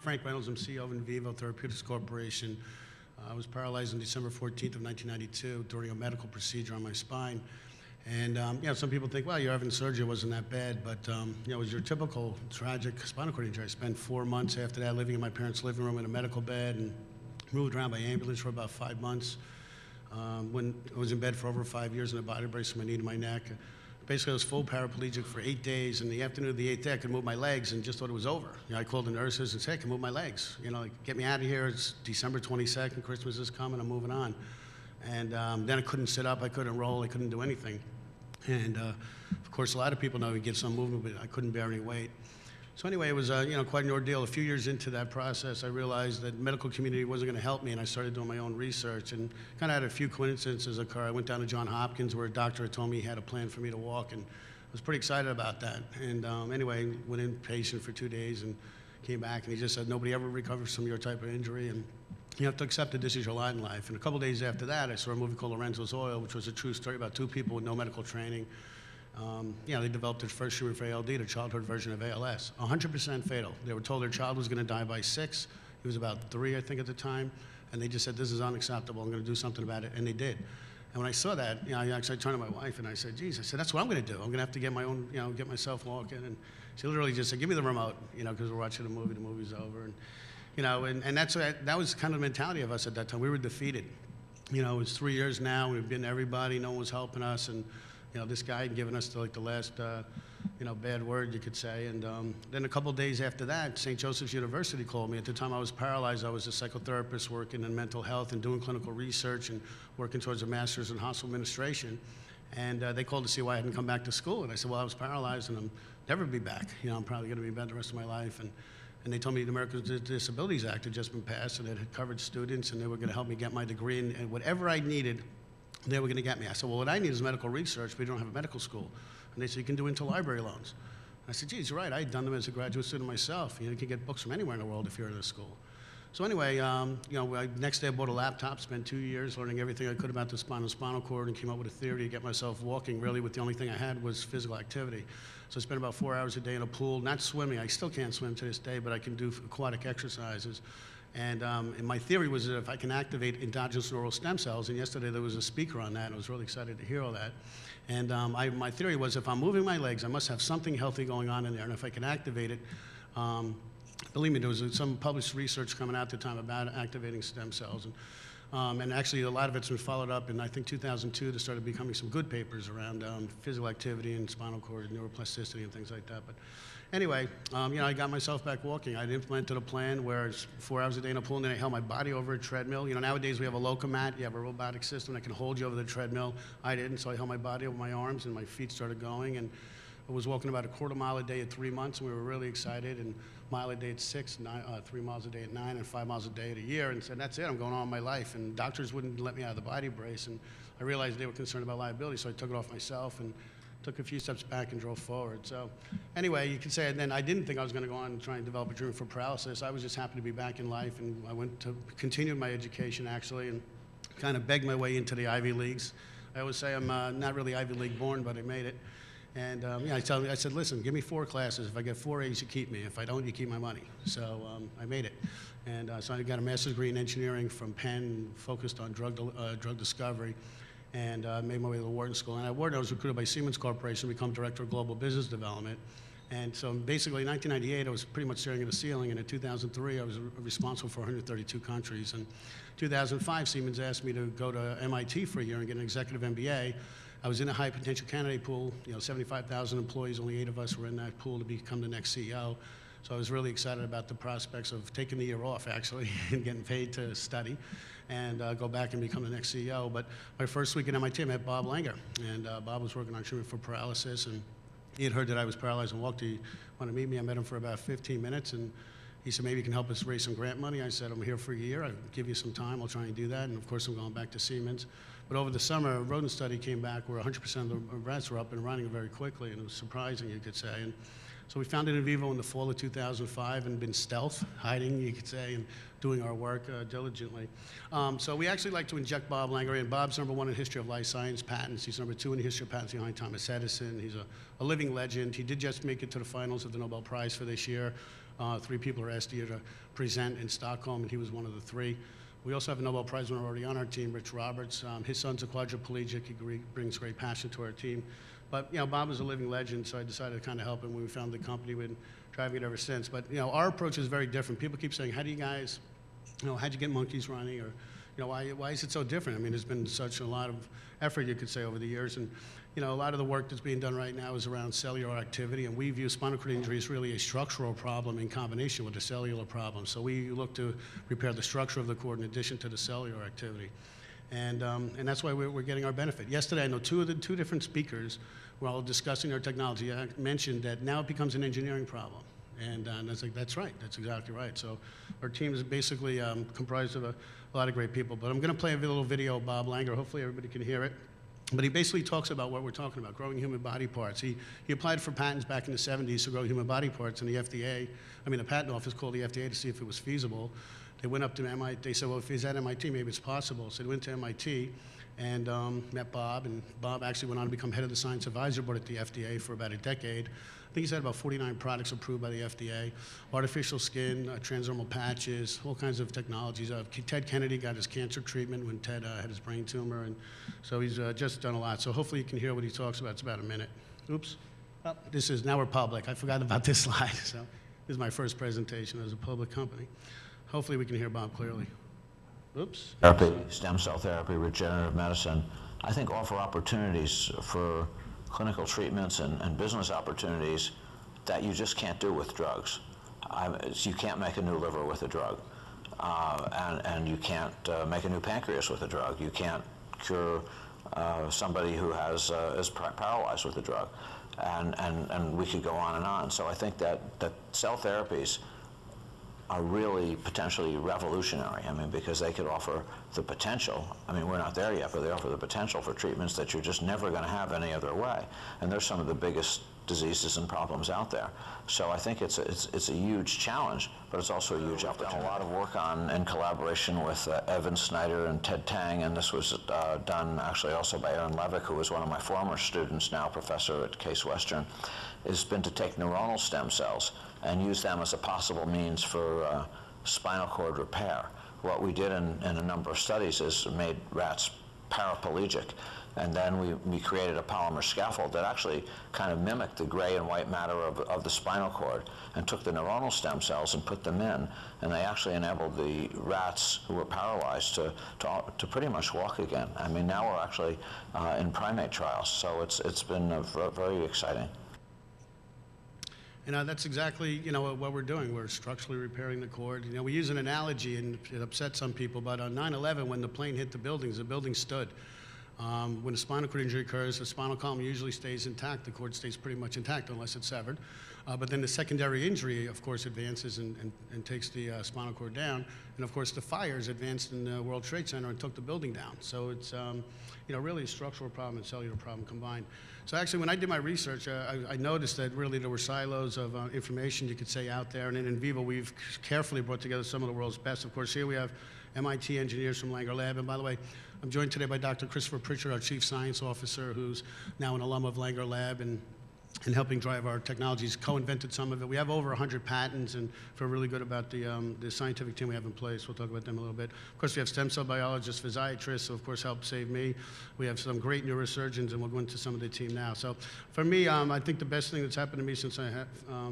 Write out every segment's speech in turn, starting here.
Frank Reynolds. I'm CEO of Vivo Therapeutics Corporation. I was paralyzed on December 14th of 1992 during a medical procedure on my spine. And you know, some people think, well, you're having surgery, it wasn't that bad, but you know, it was your typical tragic spinal cord injury. I spent 4 months after that living in my parents' living room in a medical bed and moved around by ambulance for about 5 months. When I was in bed for over 5 years in a body brace on my knee to my neck. Basically, I was full paraplegic for 8 days. In the afternoon of the 8th day, I could move my legs and just thought it was over. You know, I called the nurses and said, hey, I can move my legs. You know, like, get me out of here. It's December 22nd. Christmas is coming. I'm moving on. And then I couldn't sit up. I couldn't roll. I couldn't do anything. And, of course, a lot of people know you get some movement, but I couldn't bear any weight. So anyway, it was you know, quite an ordeal. A few years into that process, I realized that the medical community wasn't going to help me, and I started doing my own research and kind of had a few coincidences occur. I went down to Johns Hopkins where a doctor had told me he had a plan for me to walk, and I was pretty excited about that. And anyway, went inpatient for 2 days and came back, and he just said, nobody ever recovers from your type of injury, and you have to accept that this is your lot in life. And a couple days after that, I saw a movie called Lorenzo's Oil, which was a true story about 2 people with no medical training. You know, they developed their first treatment for ALD, the childhood version of ALS. 100% fatal. They were told their child was going to die by 6. He was about 3, I think, at the time. And they just said, this is unacceptable. I'm going to do something about it. And they did. And when I saw that, you know, I actually turned to my wife and I said, geez, I said, that's what I'm going to do. I'm going to have to get my own, you know, get myself walking. And she literally just said, give me the remote, you know, because we're watching a movie. The movie's over. And, you know, and that was kind of the mentality of us at that time. We were defeated. You know, it was 3 years now. We've been to everybody. No one was helping us. And you know, this guy had given us like the last, you know, bad word, you could say. And then a couple of days after that, St. Joseph's University called me. At the time I was paralyzed, I was a psychotherapist working in mental health and doing clinical research and working towards a master's in hospital administration. And they called to see why I hadn't come back to school. And I said, well, I was paralyzed and I'm never be back. You know, I'm probably going to be bad the rest of my life. And they told me the Americans with Disabilities Act had just been passed and it had covered students and they were going to help me get my degree and whatever I needed, they were going to get me. I said, well, what I need is medical research. We don't have a medical school. And they said, you can do interlibrary loans. I said, geez, you're right. I had done them as a graduate student myself. You know, you can get books from anywhere in the world if you're in a school. So anyway, you know, next day I bought a laptop, spent 2 years learning everything I could about the spinal cord and came up with a theory to get myself walking. Really, with the only thing I had was physical activity. So I spent about 4 hours a day in a pool, not swimming. I still can't swim to this day, but I can do aquatic exercises. And my theory was that if I can activate endogenous neural stem cells, and yesterday there was a speaker on that, and I was really excited to hear all that. And my theory was if I'm moving my legs, I must have something healthy going on in there, and if I can activate it, believe me, there was some published research coming out at the time about activating stem cells. And actually, a lot of it's been followed up in, I think, 2002. There started becoming some good papers around physical activity and spinal cord neuroplasticity and things like that. But anyway, you know, I got myself back walking. I'd implemented a plan where it's 4 hours a day in a pool, and then I held my body over a treadmill. You know, nowadays we have a Locomat. You have a robotic system that can hold you over the treadmill. I didn't, so I held my body over my arms, and my feet started going. And I was walking about a quarter mile a day at 3 months, and we were really excited. And mile a day at 6, 3 miles a day at 9, and 5 miles a day at a year, and said, that's it, I'm going on with my life. And doctors wouldn't let me out of the body brace, and I realized they were concerned about liability, so I took it off myself and took a few steps back and drove forward. So anyway, you could say, and then I didn't think I was going to go on and try and develop a treatment for paralysis. I was just happy to be back in life, and I went to continue my education, actually, and kind of begged my way into the Ivy Leagues. I always say I'm not really Ivy League born, but I made it. And yeah, I said, listen, give me 4 classes. If I get 4 A's, you keep me. If I don't, you keep my money. So I made it. And so I got a master's degree in engineering from Penn, focused on drug discovery, and made my way to the Wharton School. And at Wharton, I was recruited by Siemens Corporation to become Director of Global Business Development. And so basically, in 1998, I was pretty much staring at the ceiling. And in 2003, I was responsible for 132 countries. And in 2005, Siemens asked me to go to MIT for a year and get an executive MBA. I was in a high potential candidate pool, you know, 75,000 employees, only 8 of us were in that pool to become the next CEO. So I was really excited about the prospects of taking the year off, actually, and getting paid to study and go back and become the next CEO. But my first week at MIT, I met Bob Langer, and Bob was working on treatment for paralysis, and he had heard that I was paralyzed and walked. He wanted to meet me. I met him for about 15 minutes, and he said, maybe you can help us raise some grant money. I said, I'm here for a year. I'll give you some time. I'll try and do that. And of course, I'm going back to Siemens. But over the summer, a rodent study came back where 100% of the rats were up and running very quickly, and it was surprising, you could say. And so we founded in Vivo in the fall of 2005 and been stealth, hiding, you could say, and doing our work diligently. So we actually like to inject Bob Langer in. Bob's #1 in history of life science patents. He's #2 in history of patents behind Thomas Edison. He's a living legend. He did just make it to the finals of the Nobel Prize for this year. 3 people are asked a year to present in Stockholm, and he was one of the 3. We also have a Nobel Prize winner already on our team, Rich Roberts. His son's a quadriplegic. He brings great passion to our team. But, you know, Bob was a living legend, so I decided to kind of help him when we founded the company. We've been driving it ever since. But, you know, our approach is very different. People keep saying, how do you guys, you know, how'd you get monkeys running? Or, you know, why is it so different? I mean, there's been such a lot of effort, you could say, over the years. And, you know, a lot of the work that's being done right now is around cellular activity, and we view spinal cord injury as really a structural problem in combination with a cellular problem. So we look to repair the structure of the cord in addition to the cellular activity. And that's why we're getting our benefit. Yesterday, I know two different speakers were all discussing our technology. I mentioned that now it becomes an engineering problem. And I was like, that's right, that's exactly right. So our team is basically comprised of a lot of great people. But I'm going to play a little video of Bob Langer. Hopefully everybody can hear it. But he basically talks about what we're talking about, growing human body parts. He applied for patents back in the 70s to grow human body parts, and the FDA, I mean, the patent office called the FDA to see if it was feasible. They went up to MIT. They said, well, if he's at MIT, maybe it's possible. So they went to MIT and met Bob, and Bob actually went on to become head of the Science Advisory Board at the FDA for about a decade. I think he's had about 49 products approved by the FDA, artificial skin, transdermal patches, all kinds of technologies. Ted Kennedy got his cancer treatment when Ted had his brain tumor, and so he's just done a lot. So hopefully you can hear what he talks about. It's about a minute. Oops. Oh, now we're public. I forgot about this slide. So this is my first presentation as a public company. Hopefully we can hear Bob clearly. Oops. Therapy, stem cell therapy, regenerative medicine, I think offer opportunities for clinical treatments and business opportunities that you just can't do with drugs. You can't make a new liver with a drug, and you can't make a new pancreas with a drug. You can't cure somebody who is paralyzed with a drug, and we could go on and on. So I think that cell therapies are really potentially revolutionary. I mean, because they could offer the potential. I mean, we're not there yet, but they offer the potential for treatments that you're just never going to have any other way. And they're some of the biggest diseases and problems out there. So I think it's a huge challenge, but it's also a huge opportunity. We've done a lot of work on, in collaboration with Evan Snyder and Ted Tang, and this was done actually also by Aaron Levick, who was one of my former students, now professor at Case Western, has been to take neuronal stem cells and use them as a possible means for spinal cord repair. What we did in a number of studies is made rats paraplegic, and then we created a polymer scaffold that actually kind of mimicked the gray and white matter of the spinal cord, and took the neuronal stem cells and put them in, and they actually enabled the rats who were paralyzed to pretty much walk again. I mean, now we're actually in primate trials, so it's been very exciting. You know, that's exactly, you know, what we're doing. We're structurally repairing the cord. You know, we use an analogy, and it upset some people, but on 9/11, when the plane hit the building stood. When a spinal cord injury occurs, the spinal column usually stays intact. The cord stays pretty much intact unless it's severed. But then the secondary injury, of course, advances and takes the spinal cord down. And of course, the fires advanced in the World Trade Center and took the building down. So it's, you know, really a structural problem and cellular problem combined. So actually, when I did my research, I noticed that really there were silos of information, you could say, out there. And in Vivo, we've carefully brought together some of the world's best. Of course, here we have MIT engineers from Langer Lab. And by the way, I'm joined today by Dr. Christopher Pritchard, our Chief Science Officer, who's now an alum of Langer Lab and helping drive our technologies, co-invented some of it. We have over 100 patents, and feel really good about the scientific team we have in place. We'll talk about them a little bit. Of course, we have stem cell biologists, physiatrists, who of course helped save me. We have some great neurosurgeons, and we'll go into some of the team now. So for me, I think the best thing that's happened to me since I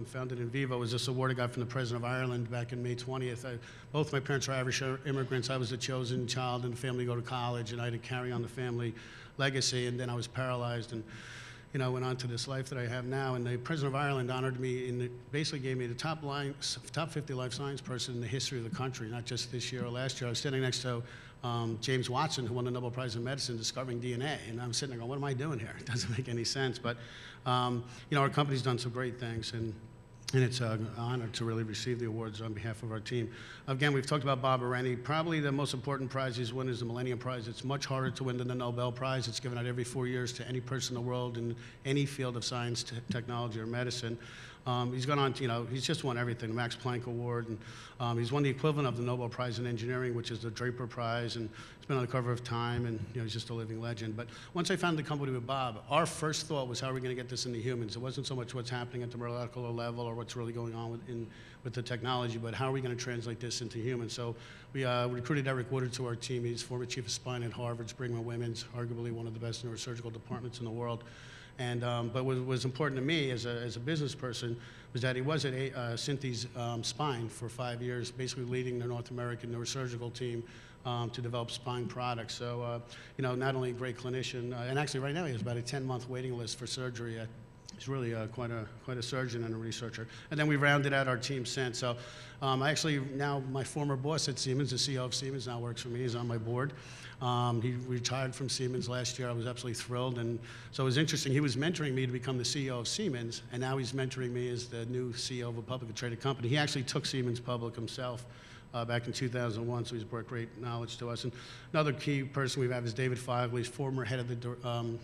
founded in Vivo is this award I got from the President of Ireland back in May 20th. Both my parents are Irish immigrants. I was the chosen child in the family to go to college, and I had to carry on the family legacy, and then I was paralyzed, and you know, went on to this life that I have now. And the President of Ireland honored me and basically gave me the top 50 life science person in the history of the country, not just this year or last year. I was sitting next to James Watson, who won the Nobel Prize in Medicine discovering DNA. And I'm sitting there going, what am I doing here? It doesn't make any sense. But, you know, our company's done some great things. And it's an honor to really receive the awards on behalf of our team. Again, we've talked about Bob Areni. Probably the most important prize he's won is the Millennium Prize. It's much harder to win than the Nobel Prize. It's given out every 4 years to any person in the world in any field of science, technology, or medicine. He's gone on to, he's just won everything, the Max Planck Award, and he's won the equivalent of the Nobel Prize in Engineering, which is the Draper Prize, and he's been on the cover of Time, and he's just a living legend. But once I founded the company with Bob, our first thought was how are we going to get this into humans? It wasn't so much what's happening at the molecular level or what's really going on with the technology, but how are we going to translate this into humans? So we recruited Eric Woodard to our team. He's former chief of spine at Harvard's Brigham and Women's, arguably one of the best neurosurgical departments in the world. And, but what was important to me as a business person was that he was at Synthes Spine for 5 years, basically leading the North American neurosurgical team to develop spine products. So, not only a great clinician, and actually right now he has about a 10-month waiting list for surgery. He's really quite a surgeon and a researcher. And then we rounded out our team since. So actually now my former boss at Siemens, the CEO of Siemens, now works for me. He's on my board. He retired from Siemens last year. I was absolutely thrilled. And so it was interesting. He was mentoring me to become the CEO of Siemens, and now he's mentoring me as the new CEO of a publicly traded company. He actually took Siemens public himself back in 2001, so he's brought great knowledge to us. And another key person we have is David Fogley. He's former head of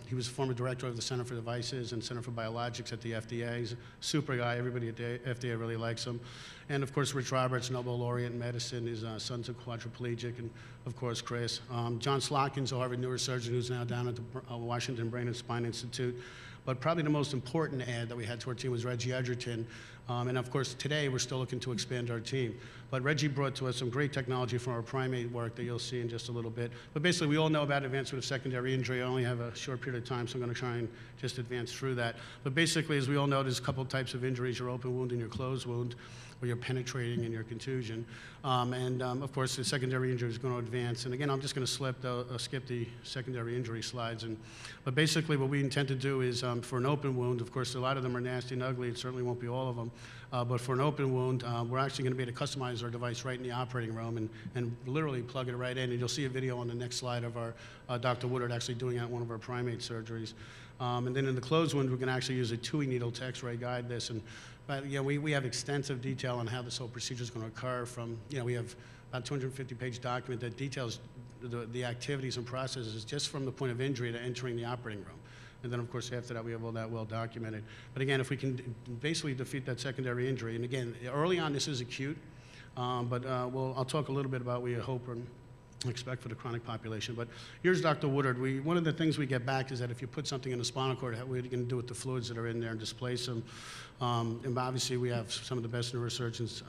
he was former director of the Center for Devices and Center for Biologics at the FDA. He's a super guy. Everybody at the FDA really likes him. And of course, Rich Roberts, Nobel laureate in medicine. His son's a quadriplegic, and of course, Chris. John Slotkins, a Harvard neurosurgeon who's now down at the Washington Brain and Spine Institute. But probably the most important ad that we had to our team was Reggie Edgerton. And of course, today we're still looking to expand our team. But Reggie brought to us some great technology from our primate work that you'll see in just a little bit. But basically, we all know about advancement of secondary injury. I only have a short period of time, so I'm going to try and just advance through that. But basically, as we all know, there's a couple types of injuries: your open wound and your closed wound, or your penetrating and your contusion. Of course, the secondary injury is going to advance. And again, I'm just going to skip the secondary injury slides. But basically, what we intend to do is, for an open wound, of course, a lot of them are nasty and ugly. It certainly won't be all of them. But for an open wound, we're actually going to be able to customize our device right in the operating room and literally plug it right in. And you'll see a video on the next slide of our Dr. Woodard actually doing that in one of our primate surgeries. And then in the closed wound, we're going to actually use a TUI needle to X-ray guide this. But we have extensive detail on how this whole procedure is going to occur. We have about 250-page document that details the activities and processes just from the point of injury to entering the operating room. And then, of course, after that, we have all that well documented. But again, if we can basically defeat that secondary injury, and again, early on, this is acute, but I'll talk a little bit about what we hope and expect for the chronic population. But here's Dr. Woodard. One of the things we get back is that if you put something in the spinal cord, what are you going to do with the fluids that are in there and displace them? And obviously, we have some of the best neurosurgeons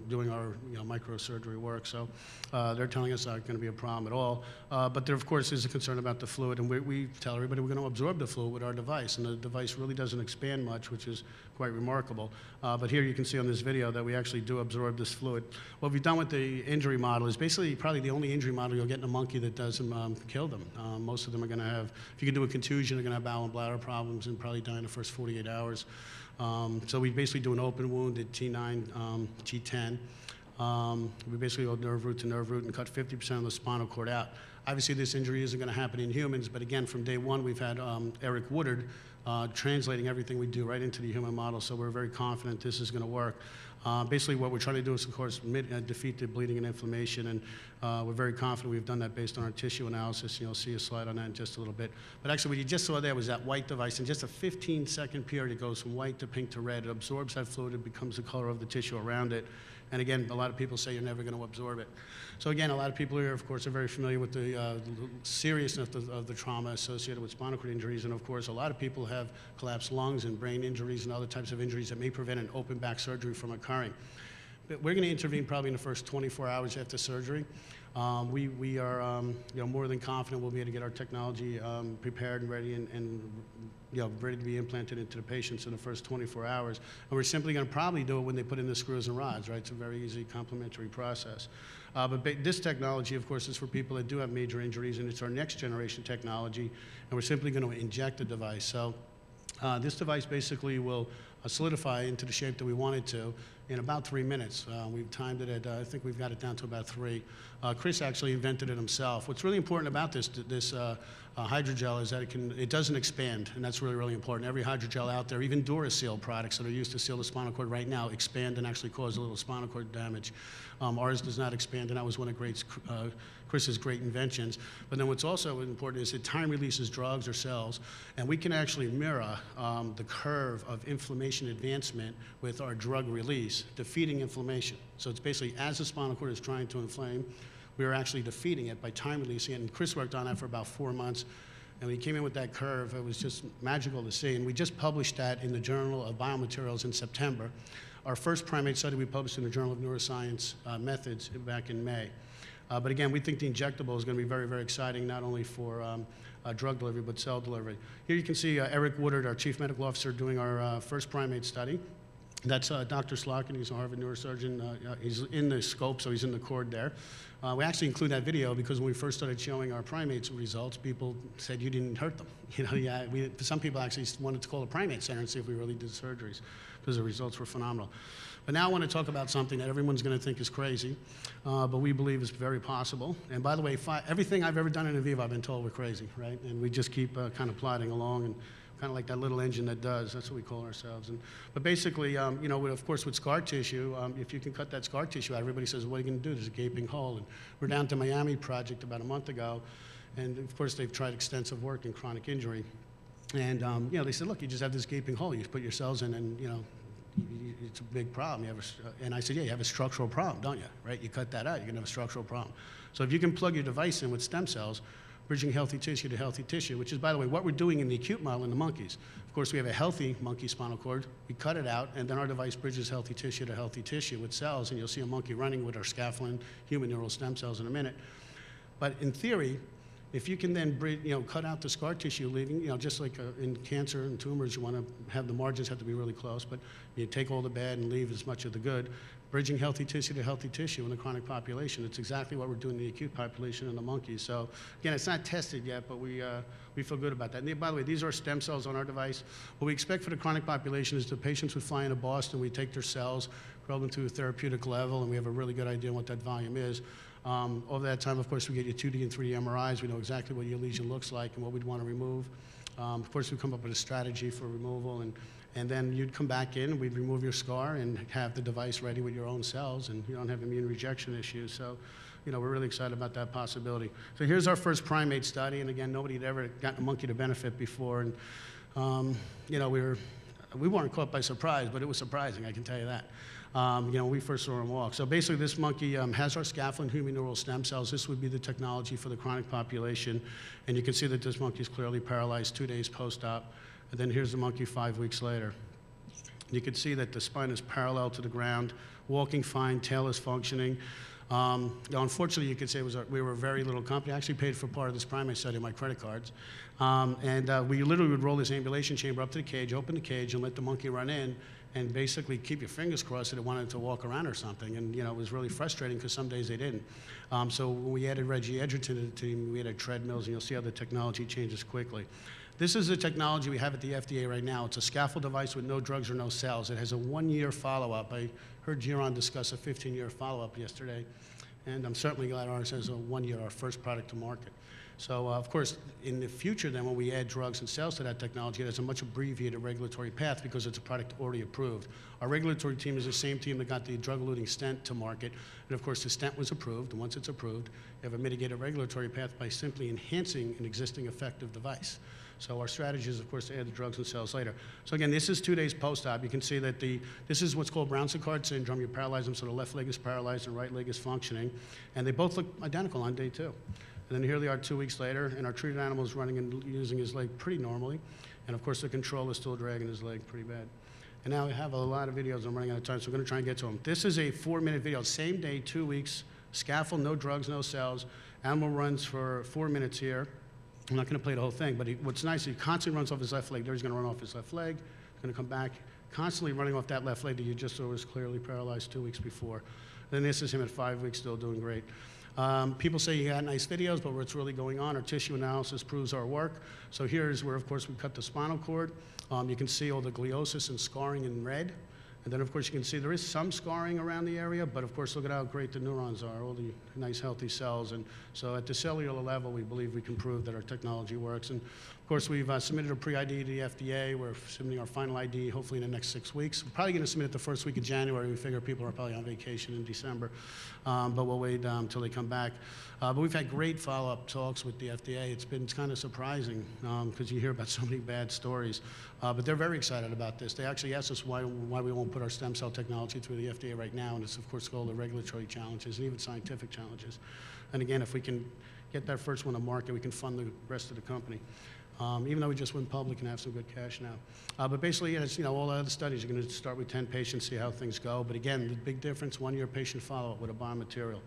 doing our microsurgery work, so they're telling us not going to be a problem at all. But there, of course, is a concern about the fluid, and we tell everybody we're going to absorb the fluid with our device, and the device really doesn't expand much, which is quite remarkable. But here you can see on this video that we actually do absorb this fluid. What we've done with the injury model is basically probably the only injury model you'll get in a monkey that doesn't kill them. Most of them are going to have, if you can do a contusion, they're going to have bowel and bladder problems and probably die in the first 48 hours. So we basically do an open wound at T9, T10. We basically go nerve root to nerve root and cut 50% of the spinal cord out. Obviously, this injury isn't going to happen in humans, but again, from day one, we've had Eric Woodard translating everything we do right into the human model, so we're very confident this is going to work. Basically, what we're trying to do is, of course, defeat the bleeding and inflammation, and we're very confident we've done that based on our tissue analysis. You'll see a slide on that in just a little bit. But actually, what you just saw there was that white device. In just a 15-second period, it goes from white to pink to red. It absorbs that fluid. It becomes the color of the tissue around it. And again, a lot of people say you're never going to absorb it. So again, a lot of people here, of course, are very familiar with the seriousness of the trauma associated with spinal cord injuries. And of course, a lot of people have collapsed lungs and brain injuries and other types of injuries that may prevent an open back surgery from occurring. But we're going to intervene probably in the first 24 hours after surgery. We are more than confident we'll be able to get our technology prepared and ready and ready to be implanted into the patients in the first 24 hours. And we're simply going to probably do it when they put in the screws and rods, right? It's a very easy complementary process. But this technology, of course, is for people that do have major injuries, and it's our next generation technology, and we're simply going to inject the device. So this device basically will solidify into the shape that we want it to in about 3 minutes. We've timed it at, I think we've got it down to about 3. Chris actually invented it himself. What's really important about this hydrogel is that it doesn't expand, and that's really, really important. Every hydrogel out there, even Duraseal products that are used to seal the spinal cord right now, expand and actually cause a little spinal cord damage. Ours does not expand, and that was one of Chris's great inventions. But then what's also important is it time releases drugs or cells, and we can actually mirror the curve of inflammation inflammation advancement with our drug release, defeating inflammation. So it's basically as the spinal cord is trying to inflame, we are actually defeating it by time releasing it. And Chris worked on that for about 4 months. And when he came in with that curve, it was just magical to see. And we just published that in the Journal of Biomaterials in September. Our first primate study we published in the Journal of Neuroscience Methods back in May. But again, we think the injectable is going to be very, very exciting, not only for drug delivery, but cell delivery. Here you can see Eric Woodard, our Chief Medical Officer, doing our first primate study. That's Dr. Slotkin, he's a Harvard neurosurgeon. He's in the scope, so he's in the cord there. We actually include that video because when we first started showing our primates results, people said you didn't hurt them. You know, yeah, some people actually wanted to call a primate center and see if we really did surgeries because the results were phenomenal. But now I want to talk about something that everyone's going to think is crazy, but we believe is very possible. And by the way, everything I've ever done in Vivo, I've been told we're crazy, right? And we just keep kind of plodding along, and kind of like that little engine that does. That's what we call ourselves. But basically, you know, of course, with scar tissue, if you can cut that scar tissue out, everybody says, what are you going to do? There's a gaping hole. And we're down to Miami project about a month ago, and of course, they've tried extensive work in chronic injury. And you know, they said, look, you just have this gaping hole. You put your cells in, and you know, it's a big problem. And I said, yeah, you have a structural problem, don't you? Right? You cut that out, you're going to have a structural problem. So if you can plug your device in with stem cells, bridging healthy tissue to healthy tissue, which is, by the way, what we're doing in the acute model in the monkeys. Of course, we have a healthy monkey spinal cord. We cut it out, and then our device bridges healthy tissue to healthy tissue with cells, and you'll see a monkey running with our scaffolding, human neural stem cells in a minute. But in theory, if you can then cut out the scar tissue, leaving, just like in cancer and tumors, you want to have the margins have to be really close, but you take all the bad and leave as much of the good. Bridging healthy tissue to healthy tissue in the chronic population. It's exactly what we're doing in the acute population in the monkeys. So again, it's not tested yet, but we feel good about that. And by the way, these are stem cells on our device. What we expect for the chronic population is the patients would fly into Boston, we take their cells, grow them to a therapeutic level, and we have a really good idea what that volume is. Over that time, of course, we get you 2D and 3D MRIs. We know exactly what your lesion looks like and what we'd want to remove. Of course, we come up with a strategy for removal, and then you'd come back in, we'd remove your scar and have the device ready with your own cells, and you don't have immune rejection issues. So, we're really excited about that possibility. So here's our first primate study, and again, nobody had ever gotten a monkey to benefit before, and we weren't caught by surprise, but it was surprising, I can tell you that. When we first saw him walk. So basically, this monkey has our scaffolding human neural stem cells. This would be the technology for the chronic population, and you can see that this monkey is clearly paralyzed 2 days post-op. And then here's the monkey 5 weeks later. You can see that the spine is parallel to the ground, walking fine, tail is functioning. Unfortunately, you could say we were a very little company. I actually paid for part of this primate study on my credit cards. We literally would roll this ambulation chamber up to the cage, open the cage, and let the monkey run in, and basically keep your fingers crossed that it wanted to walk around or something. And it was really frustrating because some days they didn't. So when we added Reggie Edgerton to the team, we added treadmills, and you'll see how the technology changes quickly. This is the technology we have at the FDA right now. It's a scaffold device with no drugs or no cells. It has a 1-year follow-up. I heard Giron discuss a 15-year follow-up yesterday, and I'm certainly glad ours has a 1-year, our first product to market. So, of course, in the future, then, when we add drugs and cells to that technology, it has a much abbreviated regulatory path because it's a product already approved. Our regulatory team is the same team that got the drug-eluting stent to market, and of course, the stent was approved, and once it's approved, you have a mitigated regulatory path by simply enhancing an existing effective device. So our strategy is, of course, to add the drugs and cells later. So again, this is 2 days post-op. You can see that this is what's called Brown-Séquard syndrome. You paralyze them so the left leg is paralyzed and right leg is functioning, and they both look identical on day 2. And then here they are 2 weeks later, and our treated animal is running and using his leg pretty normally. And of course, the control is still dragging his leg pretty bad. And now we have a lot of videos. I'm running out of time, so we're going to try and get to them. This is a 4-minute video. Same day, 2 weeks, scaffold, no drugs, no cells. Animal runs for 4 minutes here. I'm not going to play the whole thing, but what's nice, he constantly runs off his left leg. There he's going to run off his left leg. He's going to come back, constantly running off that left leg that you just saw was clearly paralyzed 2 weeks before. Then this is him at 5 weeks, still doing great. People say you got nice videos, but what's really going on, our tissue analysis proves our work. So here's where, of course, we cut the spinal cord. You can see all the gliosis and scarring in red. And then, of course, you can see there is some scarring around the area, but of course, look at how great the neurons are, all the nice, healthy cells. And so at the cellular level, we believe we can prove that our technology works. And of course, we've submitted a pre-ID to the FDA. We're submitting our final ID hopefully in the next 6 weeks. We're probably going to submit it the first week of January. We figure people are probably on vacation in December, but we'll wait until they come back. But we've had great follow-up talks with the FDA. It's been kind of surprising because you hear about so many bad stories, but they're very excited about this. They actually asked us why we won't put our stem cell technology through the FDA right now, and it's of course all the regulatory challenges and even scientific challenges. And again, if we can get that first one to market, we can fund the rest of the company. Even though we just went public and have some good cash now. But basically, it's, all the other studies are going to start with 10 patients, see how things go. But again, the big difference, 1-year patient follow-up with a biomaterial.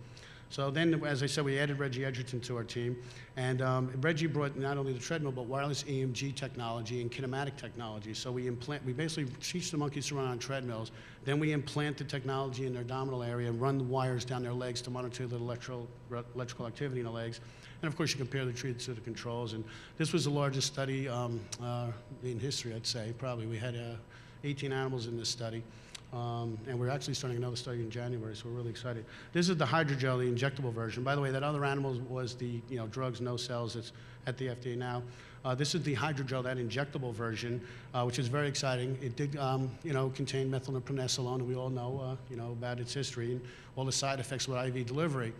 So then, as I said, we added Reggie Edgerton to our team. And Reggie brought not only the treadmill, but wireless EMG technology and kinematic technology. So we basically teach the monkeys to run on treadmills. Then we implant the technology in their abdominal area and run the wires down their legs to monitor the electrical activity in the legs. And of course, you compare the treated to the controls. And this was the largest study in history, I'd say. Probably we had 18 animals in this study. And we're actually starting another study in January, so we're really excited. This is the hydrogel, the injectable version. By the way, that other animal was the drugs, no cells. It's at the FDA now. This is the hydrogel, that injectable version, which is very exciting. It did, contain methylprednisolone, and we all know, about its history and all the side effects with IV delivery.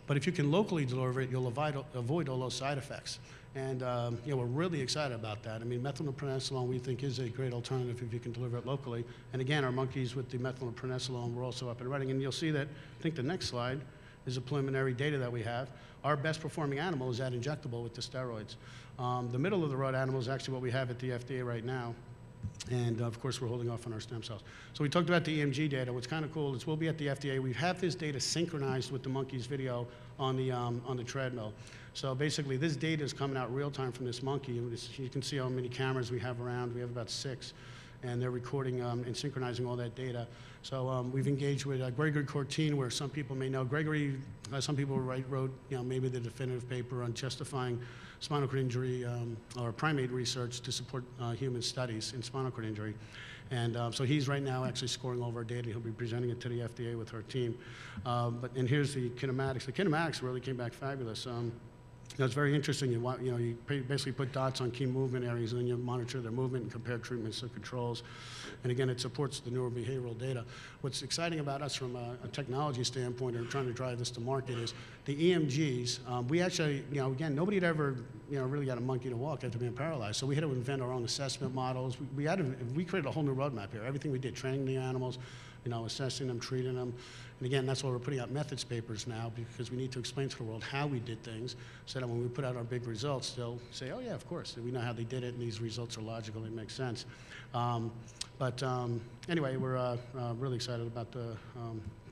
But if you can locally deliver it, you'll avoid all those side effects. And we're really excited about that. I mean, methylprednisolone we think is a great alternative if you can deliver it locally. And again, our monkeys with the methylprednisolone were also up and running. And you'll see that, I think the next slide is a preliminary data that we have. Our best performing animal is that injectable with the steroids. The middle of the road animal is actually what we have at the FDA right now. And of course, we're holding off on our stem cells. So we talked about the EMG data. What's kind of cool is we'll be at the FDA. We have this data synchronized with the monkey's video on the treadmill. So basically, this data is coming out real time from this monkey. You can see how many cameras we have around. We have about 6. And they're recording and synchronizing all that data. So we've engaged with Gregory Courtine, where some people may know. Gregory, some people wrote maybe the definitive paper on justifying spinal cord injury or primate research to support human studies in spinal cord injury. And so he's right now actually scoring all of our data. He'll be presenting it to the FDA with our team. And here's the kinematics. The kinematics really came back fabulous. It's very interesting. You basically put dots on key movement areas, and then you monitor their movement and compare treatments to controls. And again, it supports the neurobehavioral data. What's exciting about us from a technology standpoint, or trying to drive this to market, is the EMGs. We actually, again, nobody had ever, really got a monkey to walk after being paralyzed. So we had to invent our own assessment models. We created a whole new roadmap here. Everything we did, training the animals, assessing them, treating them. And again, that's why we're putting out methods papers now, because we need to explain to the world how we did things, so that when we put out our big results, they'll say, oh yeah, of course, we know how they did it, and these results are logical, they make sense. Anyway, we're really excited about the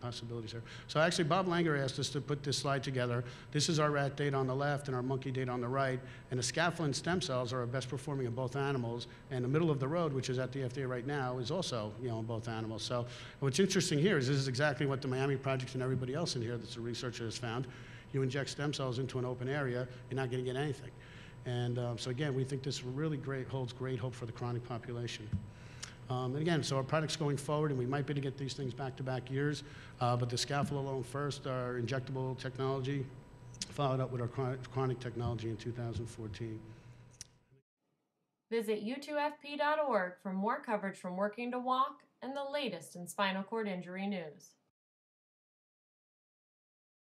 possibilities here. So actually, Bob Langer asked us to put this slide together. This is our rat data on the left and our monkey data on the right. And the scaffolding stem cells are our best performing of both animals. And the middle of the road, which is at the FDA right now, is also, in both animals. So what's interesting here is this is exactly what the Miami project and everybody else in here that's a researcher has found. You inject stem cells into an open area, you're not going to get anything. And so again, we think this really holds great hope for the chronic population. And again, so our product's going forward, and we might be able to get these things back-to-back years, but the scaffold alone first, our injectable technology, followed up with our chronic technology in 2014. Visit u2fp.org for more coverage from Working to Walk and the latest in spinal cord injury news.